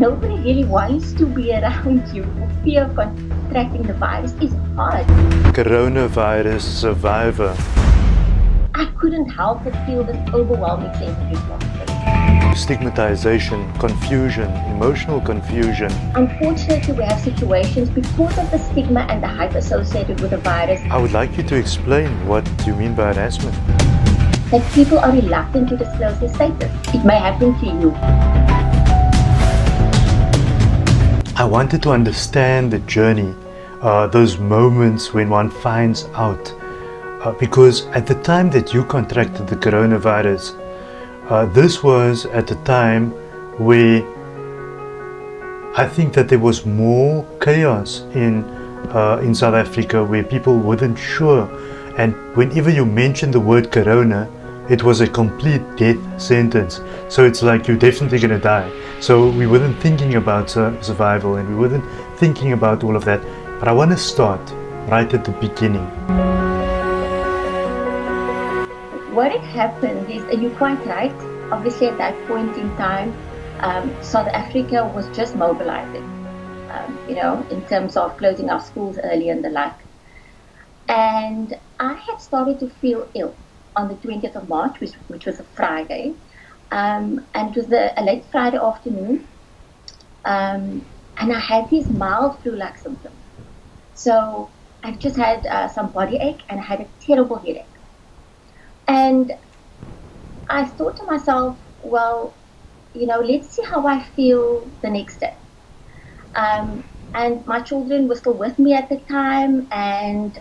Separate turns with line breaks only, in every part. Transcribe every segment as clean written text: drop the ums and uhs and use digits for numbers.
nobody really wants to be around you. Fear of contracting the virus is hard.
Coronavirus survivor.
I couldn't help but feel this overwhelming sense of responsibility.
Stigmatization, confusion, emotional confusion.
Unfortunately, we have situations because of the stigma and the hype associated with the virus
I would like you to explain what you mean by harassment.
that people are reluctant to disclose their status. It may happen to you.
I wanted to understand the journey, those moments when one finds out. Because at the time that you contracted the coronavirus, this was at a time where I think that there was more chaos in South Africa, where people weren't sure, and whenever you mentioned the word corona, it was a complete death sentence. So it's like you're definitely going to die. So we weren't thinking about survival, and we weren't thinking about all of that. But I want to start right at the beginning.
What had happened is, you're quite right. Obviously, at that point in time, South Africa was just mobilizing, in terms of closing our schools early and the like. And I had started to feel ill on the 20th of March, which was a Friday. And it was a late Friday afternoon. And I had these mild flu-like symptoms. So I just had some body ache and I had a terrible headache. And I thought to myself, well, let's see how I feel the next day. And my children were still with me at the time. And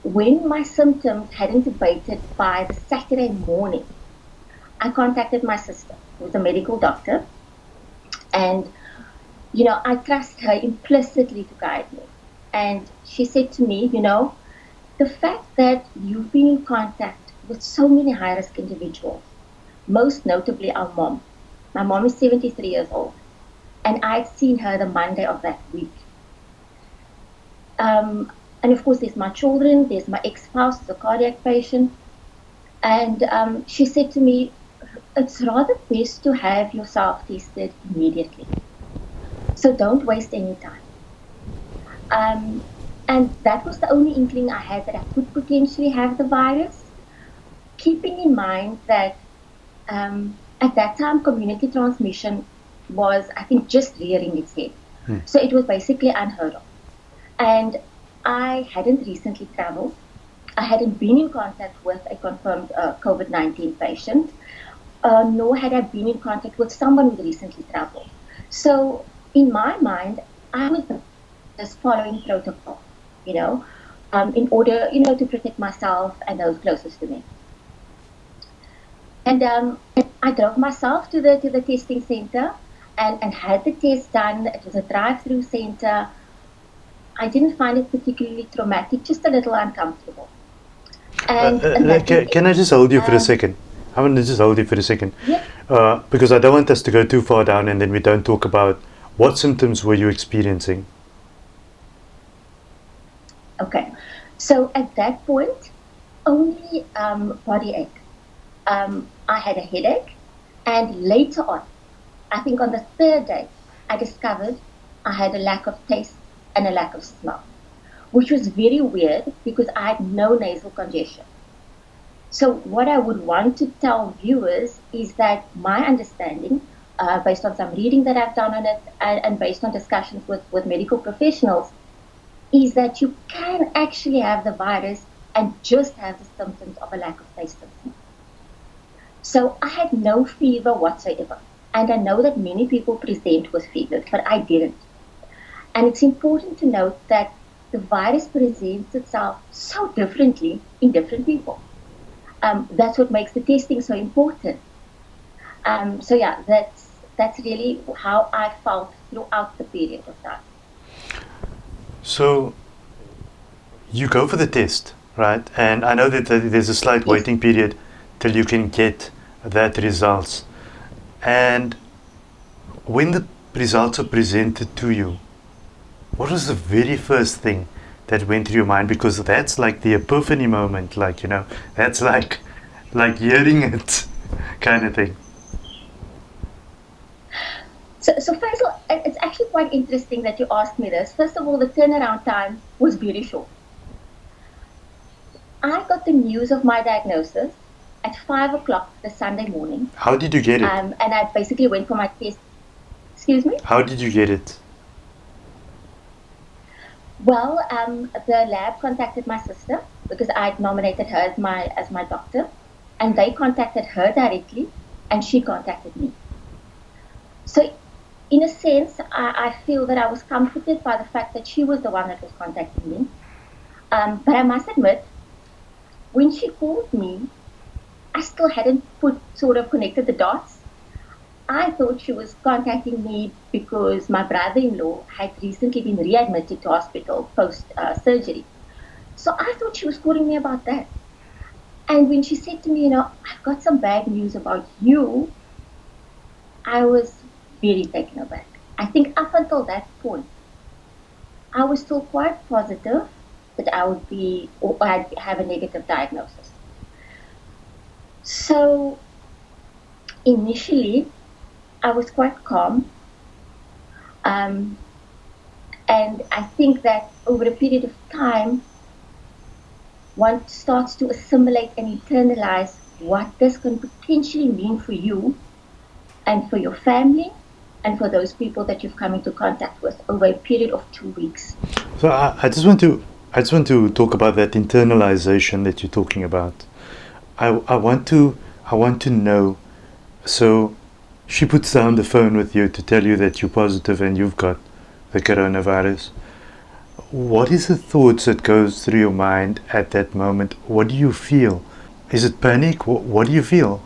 when my symptoms hadn't abated by the Saturday morning, I contacted my sister, who was a medical doctor. And, I trust her implicitly to guide me. And she said to me, the fact that you've been in contact with so many high-risk individuals, most notably our mom. My mom is 73 years old, and I'd seen her the Monday of that week. And of course, there's my children, there's my ex-spouse, who's a cardiac patient. And she said to me, it's rather best to have yourself tested immediately. So don't waste any time. And that was the only inkling I had that I could potentially have the virus, keeping in mind that at that time, community transmission was, I think, just rearing its head. So it was basically unheard of. And I hadn't recently traveled. I hadn't been in contact with a confirmed COVID-19 patient, nor had I been in contact with someone who recently traveled. So in my mind, I was just following protocol, in order, to protect myself and those closest to me. And I drove myself to the testing center and had the test done. It was a drive-through center. I didn't find it particularly traumatic, just a little uncomfortable. And
can I just hold you for a second? I want to just hold you for a second.
Yeah.
Because I don't want us to go too far down and then we don't talk about what symptoms were you experiencing.
Okay. So at that point, only body ache. I had a headache, and later on, I think on the third day, I discovered I had a lack of taste and a lack of smell, which was very weird because I had no nasal congestion. So what I would want to tell viewers is that my understanding, based on some reading that I've done on it and based on discussions with medical professionals, is that you can actually have the virus and just have the symptoms of a lack of taste and smell. So I had no fever whatsoever. And I know that many people present with fever, but I didn't. And it's important to note that the virus presents itself so differently in different people. That's what makes the testing so important. So yeah, that's really how I felt throughout the period of time.
So you go for the test, right? And I know that there's a slight waiting period till you can get that results. And when the results are presented to you, what was the very first thing that went through your mind? Because that's like the epiphany moment, that's like hearing it kind of thing.
So Faisal, it's actually quite interesting that you asked me this. First of all, the turnaround time was very short. I got the news of my diagnosis at 5 o'clock the Sunday morning,
How did you get it?
and I basically went for my test. Excuse me?
How did you get it?
Well, the lab contacted my sister because I'd nominated her as my doctor, and they contacted her directly, and she contacted me. So, in a sense, I feel that I was comforted by the fact that she was the one that was contacting me. But I must admit, when she called me, I still hadn't sort of connected the dots. I thought she was contacting me because my brother-in-law had recently been readmitted to hospital post surgery. So I thought she was calling me about that. And when she said to me, I've got some bad news about you, I was very taken aback. I think up until that point, I was still quite positive that I would be, or I'd have a negative diagnosis. So initially, I was quite calm. Um, and I think that over a period of time, one starts to assimilate and internalize what this can potentially mean for you and for your family and for those people that you've come into contact with over a period of 2 weeks.
So I just want to talk about that internalization that you're talking about. I want to know. So she puts down the phone with you to tell you that you're positive and you've got the coronavirus. What is the thoughts that goes through your mind at that moment? What do you feel? Is it panic? What do you feel?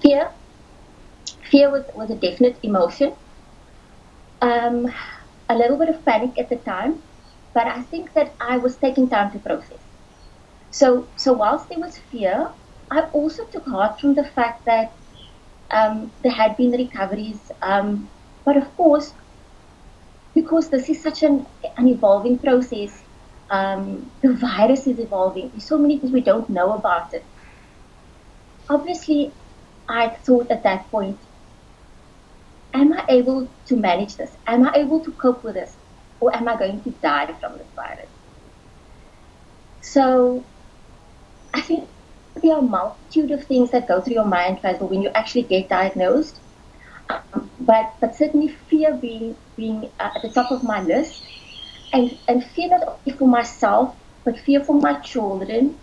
Fear. Fear was a definite emotion. Um, a little bit of panic at the time, but I think that I was taking time to process. So whilst there was fear, I also took heart from the fact that there had been recoveries. But of course, because this is such an evolving process, the virus is evolving. There's so many things we don't know about it. Obviously, I thought at that point, am I able to manage this? Am I able to cope with this? Or am I going to die from this virus? So I think there are a multitude of things that go through your mind, Faisal, when you actually get diagnosed. But certainly fear being at the top of my list, and fear not only for myself, but fear for my children,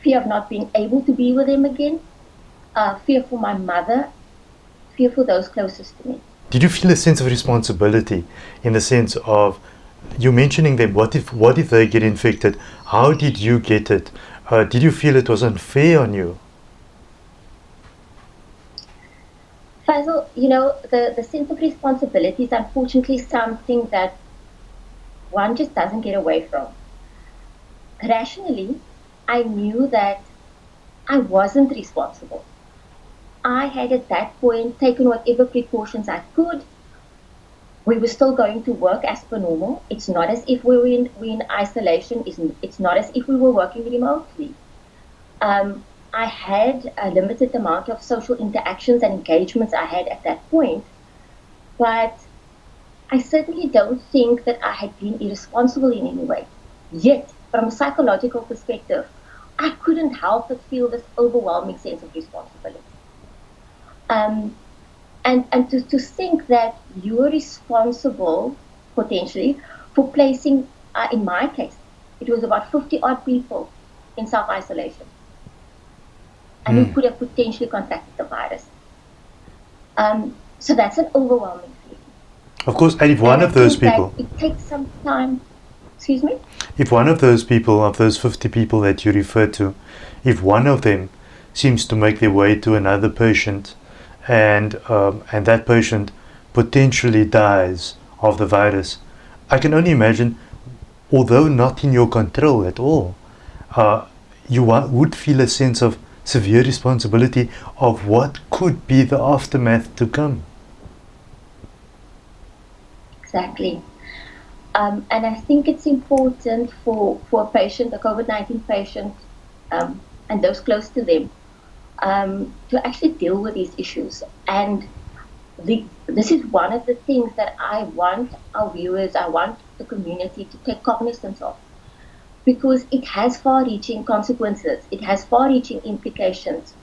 fear of not being able to be with them again, fear for my mother, fear for those closest to me.
Did you feel a sense of responsibility in the sense of you mentioning them? What if they get infected? How did you get it? Did you feel it was unfair on you?
Faisal, the sense of responsibility is unfortunately something that one just doesn't get away from. Rationally, I knew that I wasn't responsible. I had at that point taken whatever precautions I could. We were still going to work as per normal. It's not as if we were in isolation. It's not as if we were working remotely. I had a limited amount of social interactions and engagements I had at that point, but I certainly don't think that I had been irresponsible in any way. Yet, from a psychological perspective, I couldn't help but feel this overwhelming sense of responsibility. Um, and to think that you are responsible, potentially, for placing, in my case, it was about 50 odd people in self isolation and who could have potentially contacted the virus. So that's an overwhelming feeling.
Of course, and if
And
one
I
of those
think that
people,
it takes some time. Excuse me?
if one of those people, of those 50 people that you refer to, if one of them seems to make their way to another patient and that patient potentially dies of the virus, I can only imagine, although not in your control at all, you would feel a sense of severe responsibility of what could be the aftermath to come.
Exactly. And I think it's important for a patient, a COVID-19 patient, and those close to them, to actually deal with these issues. And this is one of the things that I want our viewers, I want the community to take cognizance of, because it has far-reaching consequences. It has far-reaching implications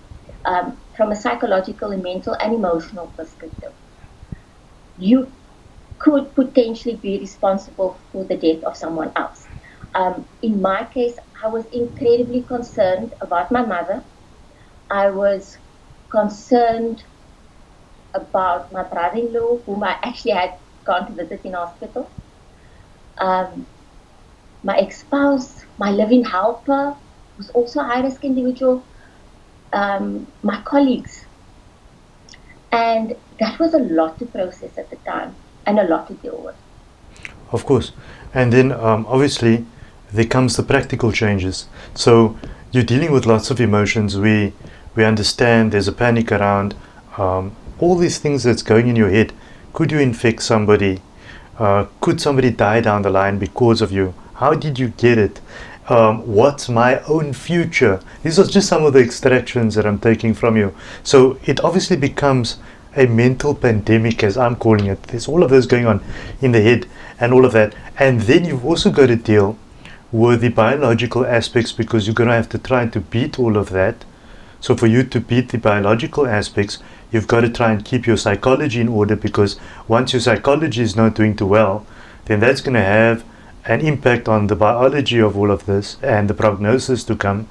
from a psychological and mental and emotional perspective. You could potentially be responsible for the death of someone else. In my case, I was incredibly concerned about my mother. I was concerned about my brother-in-law, whom I actually had gone to visit in hospital. Um, my ex-spouse, my living helper, was also a high-risk individual. My colleagues, and that was a lot to process at the time and a lot to deal with.
Of course. And then obviously there comes the practical changes. So you're dealing with lots of emotions. We understand there's a panic around all these things that's going in your head. Could you infect somebody? Could somebody die down the line because of you? How did you get it? What's my own future? These are just some of the extractions that I'm taking from you. So it obviously becomes a mental pandemic, as I'm calling it. There's all of this going on in the head and all of that. And then you've also got to deal with the biological aspects, because you're going to have to try to beat all of that. So for you to beat the biological aspects, you've got to try and keep your psychology in order, because once your psychology is not doing too well, then that's going to have an impact on the biology of all of this and the prognosis to come.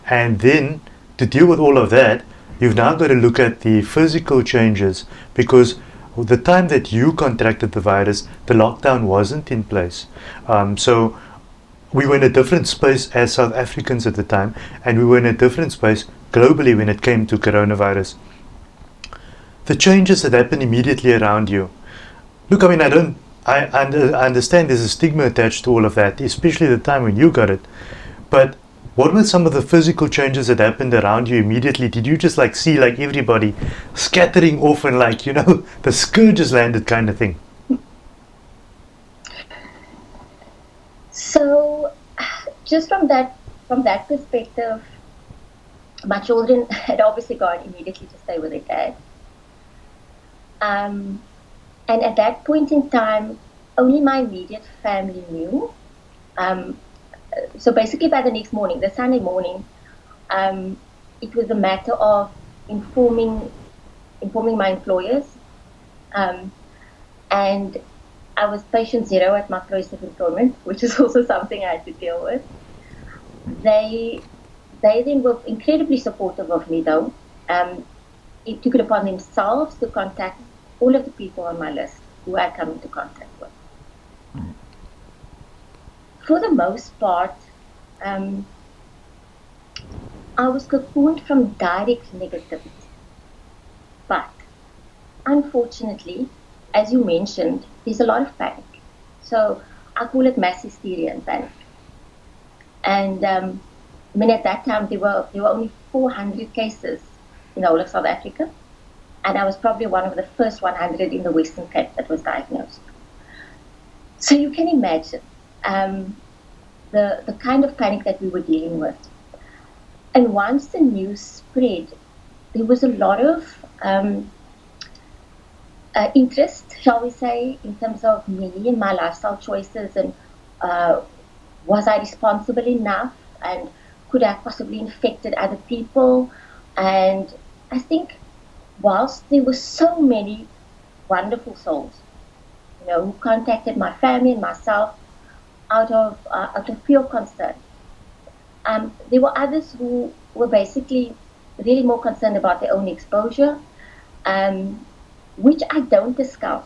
And then to deal with all of that, you've now got to look at the physical changes, because the time that you contracted the virus, the lockdown wasn't in place. So we were in a different space as South Africans at the time, and we were in a different space globally when it came to coronavirus. The changes that happen immediately around you. Look, I mean, I understand there's a stigma attached to all of that, especially the time when you got it. But what were some of the physical changes that happened around you immediately? Did you just see everybody scattering off and the scourge has landed kind of thing?
So, just from that perspective, my children had obviously gone immediately to stay with their dad. And at that point in time, only my immediate family knew. Um, so basically, by the next morning, the Sunday morning, it was a matter of informing my employers, um, and I was patient zero at my place of employment, which is also something I had to deal with. They they then were incredibly supportive of me, though. It took it upon themselves to contact all of the people on my list who I come into contact with. For the most part, um, I was cocooned from direct negativity. But unfortunately, as you mentioned, there's a lot of panic. So I call it mass hysteria and panic. And I mean, at that time, there were only 400 cases in the whole of South Africa. And I was probably one of the first 100 in the Western Cape that was diagnosed. So you can imagine the kind of panic that we were dealing with. And once the news spread, there was a lot of interest, shall we say, in terms of me and my lifestyle choices, and was I responsible enough, and could I have possibly infected other people? And I think whilst there were so many wonderful souls, who contacted my family and myself out of pure concern, there were others who were basically really more concerned about their own exposure, which I don't discount.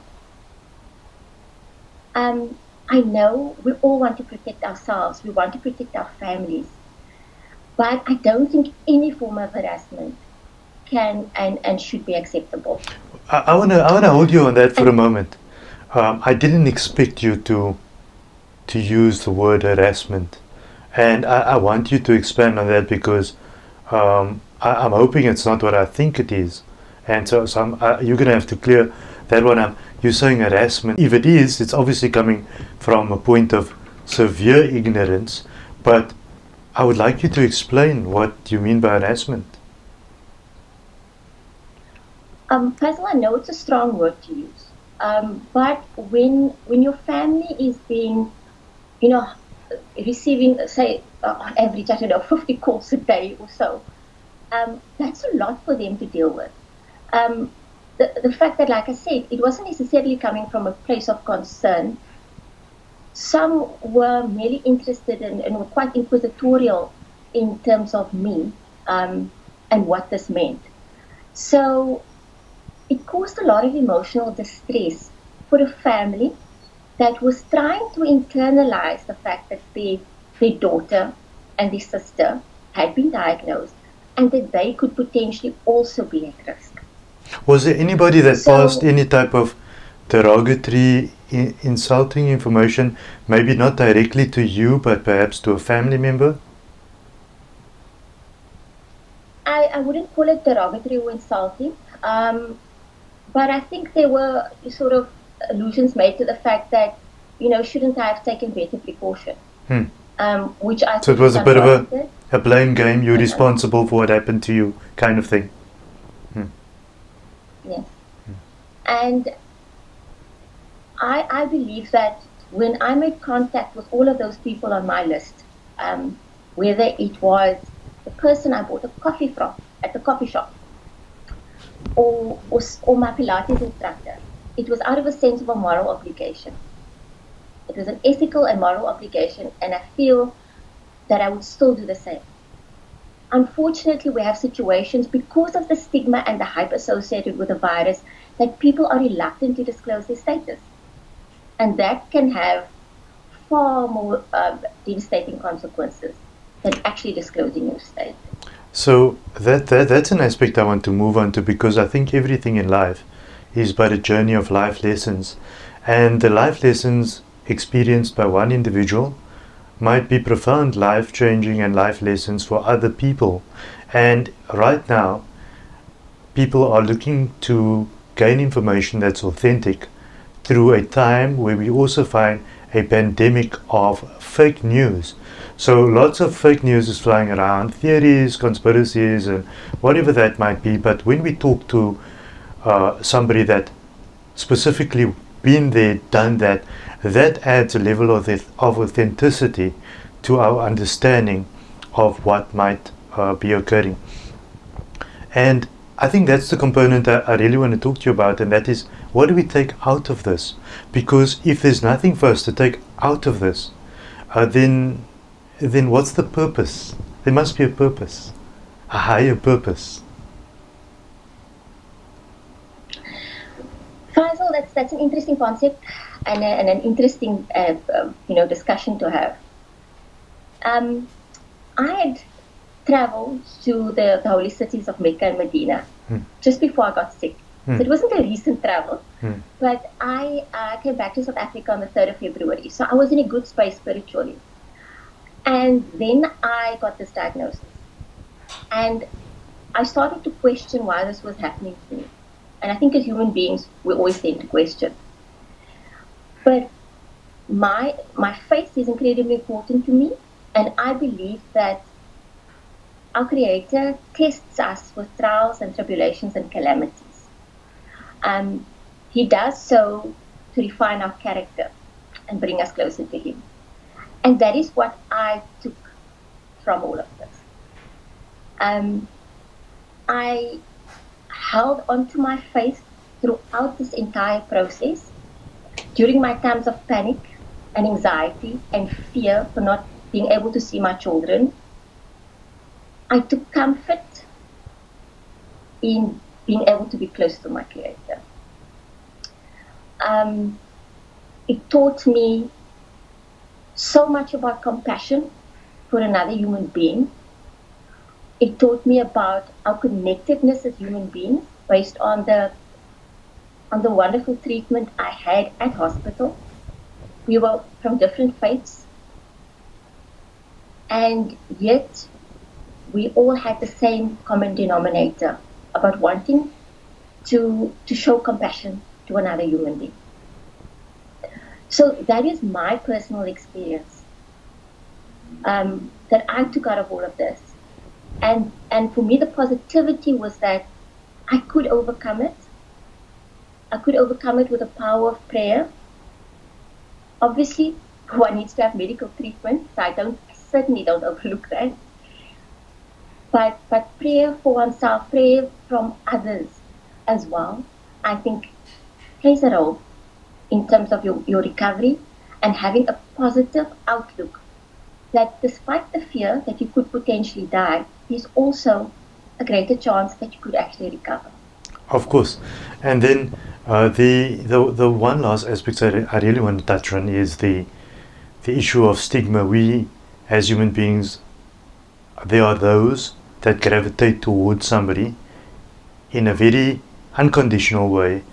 I know we all want to protect ourselves, we want to protect our families, but I don't think any form of harassment can and should be acceptable.
I wanna hold you on that for a
And
moment. I didn't expect you to use the word harassment, and I want you to expand on that, because I'm hoping it's not what I think it is, and you're gonna have to clear that one up. You're saying harassment. If it is, it's obviously coming from a point of severe ignorance, but I would like you to explain what you mean by harassment.
Faisal, I know it's a strong word to use, but when your family is being, you know, receiving, say, on average, I don't know, 50 calls a day or so, that's a lot for them to deal with. Um, the fact that, like I said, it wasn't necessarily coming from a place of concern. Some were merely interested and were quite inquisitorial in terms of me and what this meant. So it caused a lot of emotional distress for a family that was trying to internalize the fact that their daughter and their sister had been diagnosed and that they could potentially also be at risk.
Was there anybody that passed
So
any type of derogatory, insulting information, maybe not directly to you, but perhaps to a family member?
I wouldn't call it derogatory or insulting, but I think there were sort of allusions made to the fact that, shouldn't I have taken better precaution?
Hmm.
Which I
So it
thought
was
was
a bit of
unwarranted.
a blame game, you're
And
responsible for what happened to you, kind of thing. Hmm.
yes, and I believe that when I made contact with all of those people on my list, whether it was the person I bought a coffee from at the coffee shop or my Pilates instructor, it was out of a sense of a moral obligation. It was an ethical and moral obligation, and I feel that I would still do the same. Unfortunately, we have situations because of the stigma and the hype associated with the virus that people are reluctant to disclose their status. And that can have far more devastating consequences than actually disclosing your state.
So that's an aspect I want to move on to, because I think everything in life is but a journey of life lessons. And the life lessons experienced by one individual might be profound life changing and life lessons for other people. And right now, people are looking to gain information that's authentic through a time where we also find a pandemic of fake news. So lots of fake news is flying around, theories, conspiracies, and whatever that might be. But when we talk to somebody that specifically been there, done that, that adds a level of authenticity to our understanding of what might be occurring. And I think that's the component I really want to talk to you about, and that is, what do we take out of this? Because if there's nothing for us to take out of this, then what's the purpose? There must be a purpose, a higher purpose.
Faisal, that's an interesting concept and an interesting discussion to have. Um, I had traveled to the holy cities of Mecca and Medina just before I got sick. So it wasn't a recent travel, but I came back to South Africa on the 3rd of February. So I was in a good space spiritually. And then I got this diagnosis. And I started to question why this was happening to me. And I think as human beings, we always tend to question. But my faith is incredibly important to me. And I believe that our Creator tests us with trials and tribulations and calamities. He does so to refine our character and bring us closer to Him. And that is what I took from all of this. I held onto my faith throughout this entire process. During my times of panic and anxiety and fear for not being able to see my children, I took comfort in being able to be close to my Creator. It taught me so much about compassion for another human being. It taught me about our connectedness as human beings based on the wonderful treatment I had at hospital. We were from different faiths, and yet we all had the same common denominator about wanting to show compassion to another human being. So that is my personal experience that I took out of all of this. And for me, the positivity was that I could overcome it. I could overcome it with the power of prayer. Obviously, one needs to have medical treatment, so I certainly don't overlook that. But prayer for oneself, prayer from others as well, I think plays a role in terms of your recovery and having a positive outlook that despite the fear that you could potentially die, there's also a greater chance that you could actually recover.
Of course. And then the one last aspect I really want to touch on is the issue of stigma. We, as human beings, there are those that gravitate towards somebody in a very unconditional way.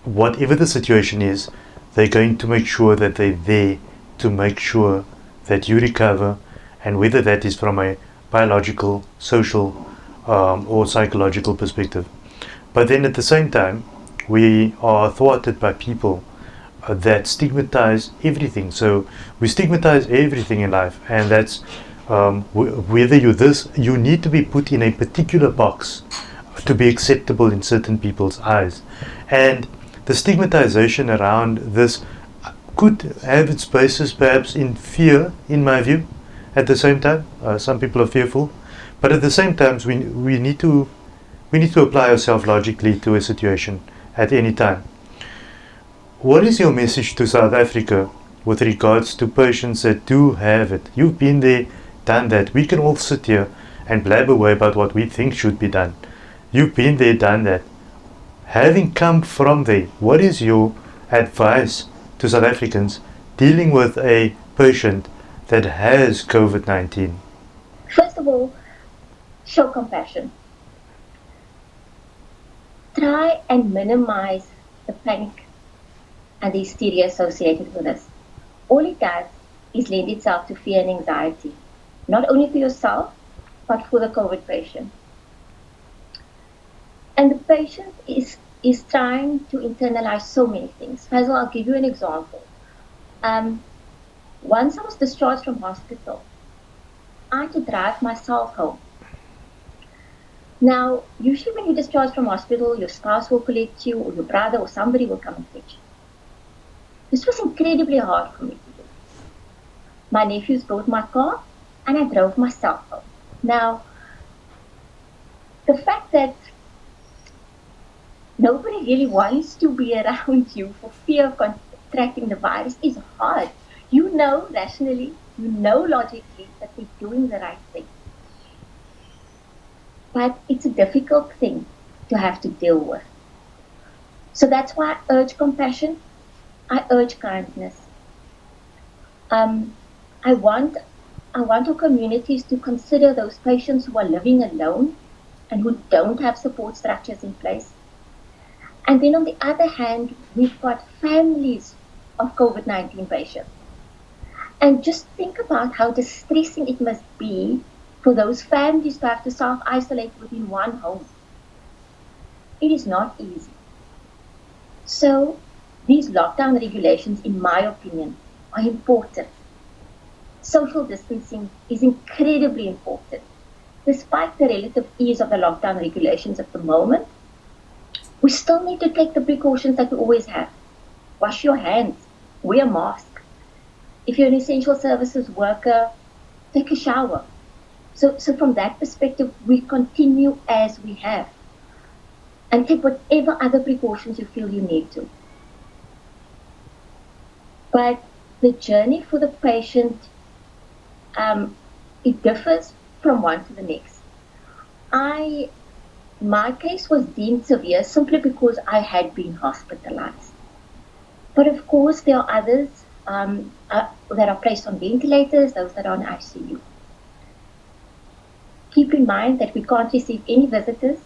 Whatever the situation is, they're going to make sure that they're there to make sure that you recover, and whether that is from a biological, social, or psychological perspective. But then at the same time, we are thwarted by people that stigmatize everything. So we stigmatize everything in life, and that's whether you're this, you need to be put in a particular box to be acceptable in certain people's eyes. And the stigmatization around this could have its basis perhaps in fear, in my view. At the same time, some people are fearful, but at the same time, we need to apply ourselves logically to a situation at any time. What is your message to South Africa with regards to patients that do have it? You've been there, done that. We can all sit here and blab away about what we think should be done. You've been there, done that. Having come from there, what is your advice to South Africans dealing with a patient that has COVID-19?
First of all, show compassion. Try and minimize the panic and the hysteria associated with this. All it does is lend itself to fear and anxiety, not only for yourself, but for the COVID patient. And the patient is trying to internalize so many things. Faizal, I'll give you an example. Once I was discharged from hospital, I had to drive myself home. Now, usually when you discharge from hospital, your spouse will collect you, or your brother, or somebody will come and fetch you. This was incredibly hard for me to do. My nephews brought my car, and I drove myself home. Now, the fact that nobody really wants to be around you for fear of contracting the virus is hard. You know rationally, you know logically that they're doing the right thing. But it's a difficult thing to have to deal with. So that's why I urge compassion, I urge kindness. I want our communities to consider those patients who are living alone and who don't have support structures in place. And then on the other hand, we've got families of COVID-19 patients. And just think about how distressing it must be for those families to have to self-isolate within one home. It is not easy. So these lockdown regulations, in my opinion, are important. Social distancing is incredibly important. Despite the relative ease of the lockdown regulations at the moment, we still need to take the precautions that we always have. Wash your hands, wear a mask. If you're an essential services worker, take a shower. So from that perspective, we continue as we have. And take whatever other precautions you feel you need to. But the journey for the patient, it differs from one to the next. My case was deemed severe simply because I had been hospitalized. But of course, there are others that are placed on ventilators, those that are on ICU. Keep in mind that we can't receive any visitors.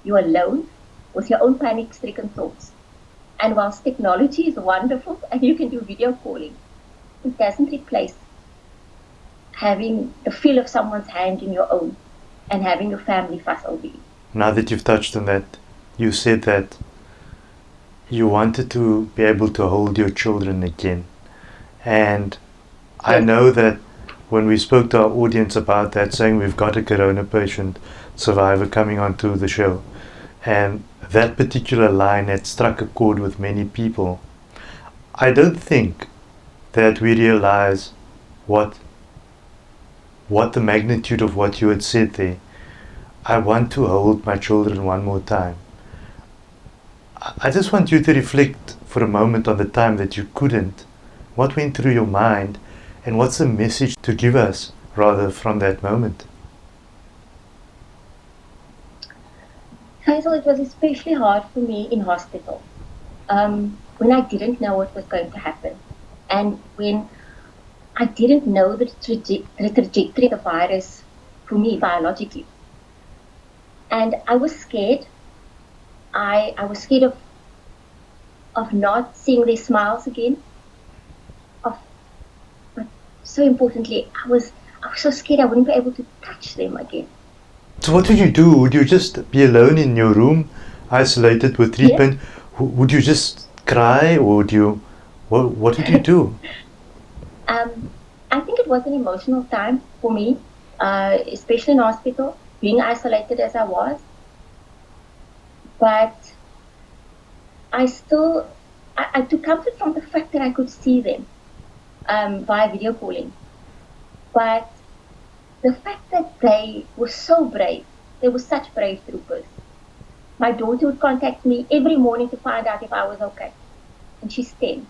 You're alone with your own panic-stricken thoughts. And whilst technology is wonderful and you can do video calling, it doesn't replace having the feel of someone's hand in your own and having your family fuss over you.
Now that you've touched on that, you said that you wanted to be able to hold your children again. And I know that when we spoke to our audience about that, saying we've got a corona patient survivor coming onto the show, and that particular line had struck a chord with many people. I don't think that we realize what the magnitude of what you had said there. I want to hold my children one more time. I just want you to reflect for a moment on the time that you couldn't. What went through your mind, and what's the message to give us, rather, from that moment?
Faisal, it was especially hard for me in hospital, when I didn't know what was going to happen, and when I didn't know the trajectory of the virus for me biologically. And I was scared. I was scared of not seeing their smiles again. Of, but so importantly, I was so scared I wouldn't be able to touch them again.
So what would you do? Would you just be alone in your room, isolated with
Yes.
treatment? Would you just cry, or would you? What would you do?
I think it was an emotional time for me, especially in hospital, being isolated as I was. But I still, I took comfort from the fact that I could see them via video calling. But the fact that they were so brave, they were such brave troopers. My daughter would contact me every morning to find out if I was okay, and she's 10.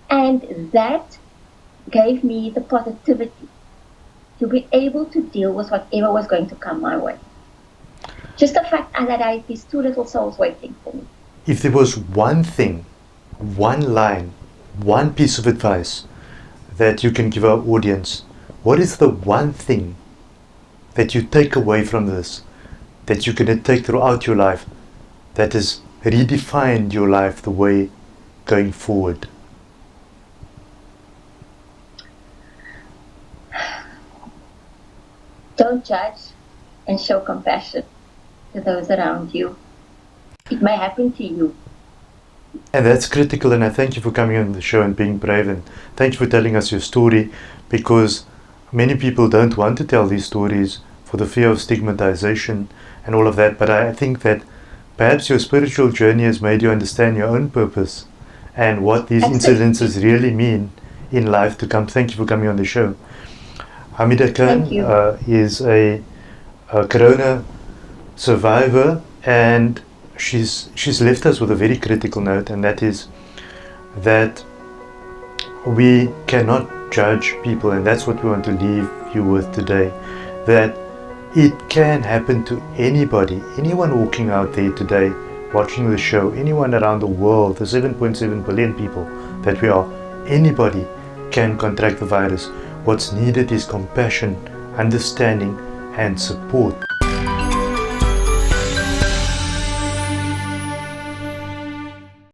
And that gave me the positivity to be able to deal with whatever was going to come my way. Just the fact that I had these two little souls waiting for me.
If there was one thing, one line, one piece of advice that you can give our audience, what is the one thing that you take away from this, that you're going to take throughout your life, that has redefined your life the way going forward?
Don't judge and show compassion to those around you. It may happen to you.
And that's critical, and I thank you for coming on the show and being brave, and thank you for telling us your story, because many people don't want to tell these stories for the fear of stigmatization and all of that. But I think that perhaps your spiritual journey has made you understand your own purpose and what these
Absolutely.
incidences really mean in life to come. Thank you for coming on the show. Hameeda
Thank
Khan
you.
is a corona survivor, and she's left us with a very critical note, and that is that we cannot judge people, and that's what we want to leave you with today. That it can happen to anybody, anyone walking out there today, watching the show, anyone around the world, the 7.7 billion people that we are, anybody can contract the virus. What's needed is compassion, understanding, and support.